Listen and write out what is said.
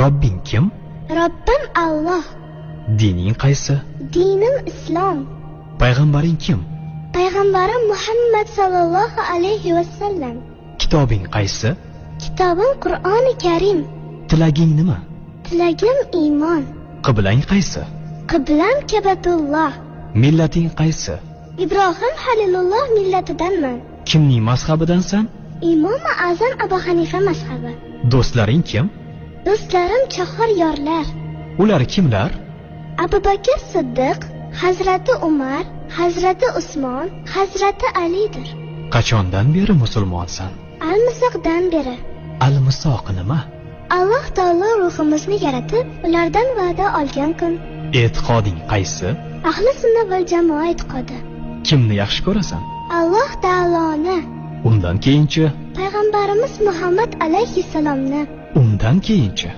Robbing kim? Robbim Alloh. Dining qaysi? Dinim Islom. Payg'ambaring kim? Payg'ambarim Muhammad sallallohu alayhi vasallam. Kitobing qaysi? Kitobim Qur'oni Karim. Tilaging nima? Tilagim iymon. Qiblang qaysi? Qiblam Kabatulloh. Millating qaysi? Ibrohim Halilulloh millatidanman. Kimning mazhabidansan? Imom Azam Abu Hanifa mazhabi. Do'stlaring kim? Do'stlarim chahor yorlar. Ular kimlar? Abu Bakr Siddiq, Hazrati Umar, Hazrati Usmon, Hazrati Alidir. Qachondan beri musulmonsan? Al-Misoqdan beri. Al-Misoq nima? Alloh taolo ruhimizni yaratib, ulardan va'da olgan kun. E'tiqoding qaysi? Ahli sunna val jamoa e'tiqodi. Kimni yaxshi ko'rasan? Alloh taoloni. Undan keyinchi? Payg'ambarimiz Muhammad alayhissalomni. Undan keyinchi?